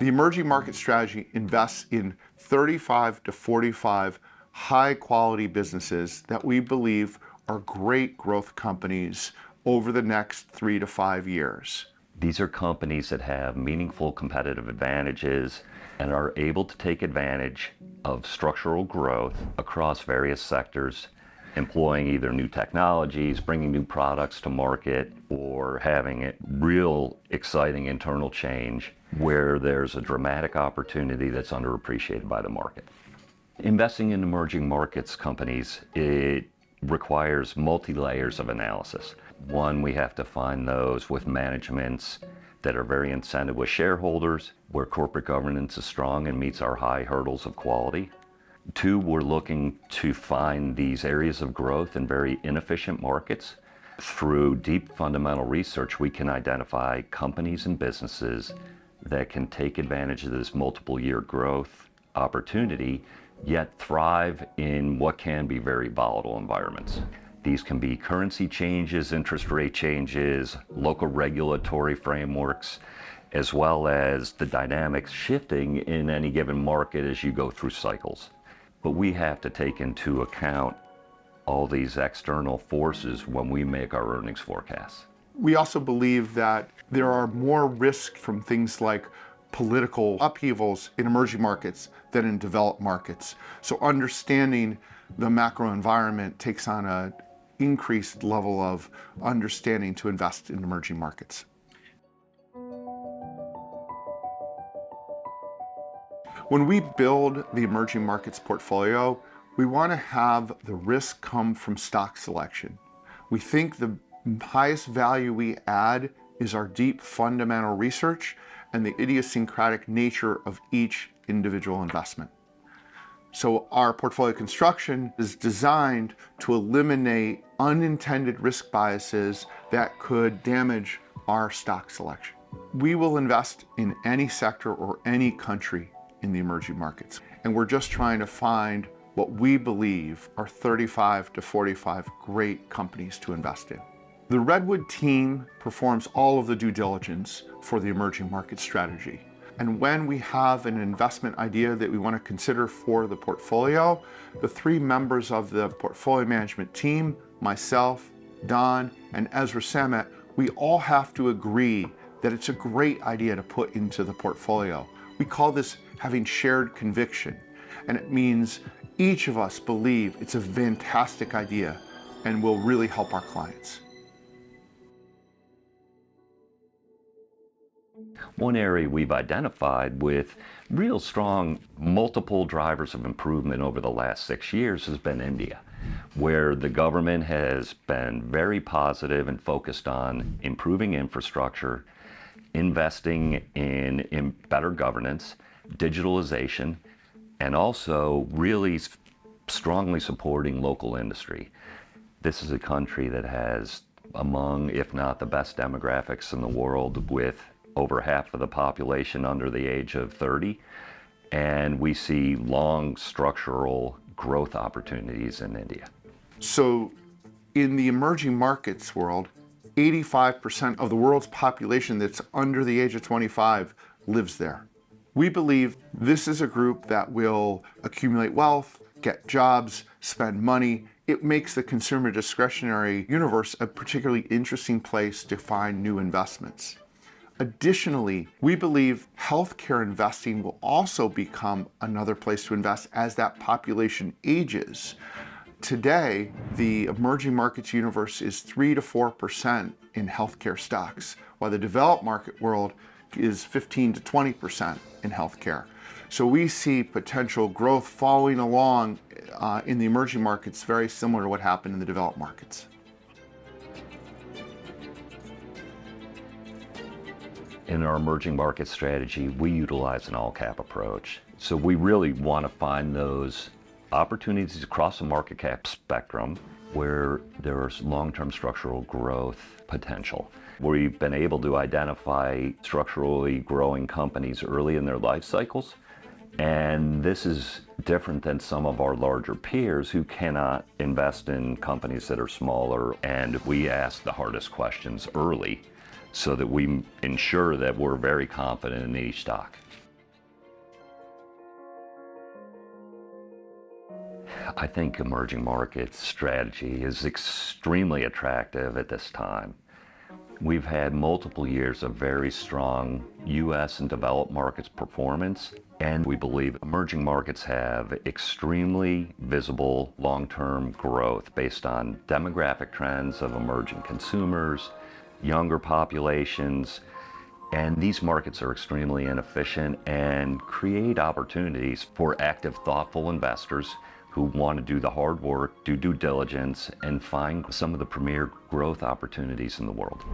The emerging market strategy invests in 35 to 45 high-quality businesses that we believe are great growth companies over the next 3 to 5 years. These are companies that have meaningful competitive advantages and are able to take advantage of structural growth across various sectors, employing either new technologies, bringing new products to market, or having a real exciting internal change where there's a dramatic opportunity that's underappreciated by the market. Investing in emerging markets companies, it requires multi-layers of analysis. One, we have to find those with managements that are very incented with shareholders, where corporate governance is strong and meets our high hurdles of quality. Two, we're looking to find these areas of growth in very inefficient markets. Through deep fundamental research, we can identify companies and businesses that can take advantage of this multiple year growth opportunity, yet thrive in what can be very volatile environments. These can be currency changes, interest rate changes, local regulatory frameworks, as well as the dynamics shifting in any given market as you go through cycles. But we have to take into account all these external forces when we make our earnings forecasts. We also believe that there are more risks from things like political upheavals in emerging markets than in developed markets. So understanding the macro environment takes on an increased level of understanding to invest in emerging markets. When we build the emerging markets portfolio, we want to have the risk come from stock selection. We think the highest value we add is our deep fundamental research and the idiosyncratic nature of each individual investment. So our portfolio construction is designed to eliminate unintended risk biases that could damage our stock selection. We will invest in any sector or any country in the emerging markets, and we're just trying to find what we believe are 35 to 45 great companies to invest in. The Redwood team performs all of the due diligence for the emerging market strategy. And when we have an investment idea that we want to consider for the portfolio, the 3 members of the portfolio management team, myself, Don, and Ezra Samet, we all have to agree that it's a great idea to put into the portfolio. We call this having shared conviction, and it means each of us believe it's a fantastic idea and will really help our clients. One area we've identified with real strong multiple drivers of improvement over the last 6 years has been India, where the government has been very positive and focused on improving infrastructure, investing in better governance, digitalization, and also really strongly supporting local industry. This is a country that has among, if not the best demographics in the world, with over half of the population under the age of 30, and we see long structural growth opportunities in India. So in the emerging markets world, 85% of the world's population that's under the age of 25 lives there. We believe this is a group that will accumulate wealth, get jobs, spend money. It makes the consumer discretionary universe a particularly interesting place to find new investments. Additionally, we believe healthcare investing will also become another place to invest as that population ages. Today, the emerging markets universe is 3 to 4% in healthcare stocks, while the developed market world is 15 to 20% in healthcare. So we see potential growth following along in the emerging markets, very similar to what happened in the developed markets. In our emerging market strategy, we utilize an all-cap approach. So we really want to find those opportunities across the market cap spectrum where there's long-term structural growth potential. We've been able to identify structurally growing companies early in their life cycles, and this is different than some of our larger peers who cannot invest in companies that are smaller, and we ask the hardest questions early so that we ensure that we're very confident in each stock. I think emerging markets strategy is extremely attractive at this time. We've had multiple years of very strong U.S. and developed markets performance, and we believe emerging markets have extremely visible long-term growth based on demographic trends of emerging consumers, younger populations, and these markets are extremely inefficient and create opportunities for active, thoughtful investors who want to do the hard work, do due diligence, and find some of the premier growth opportunities in the world.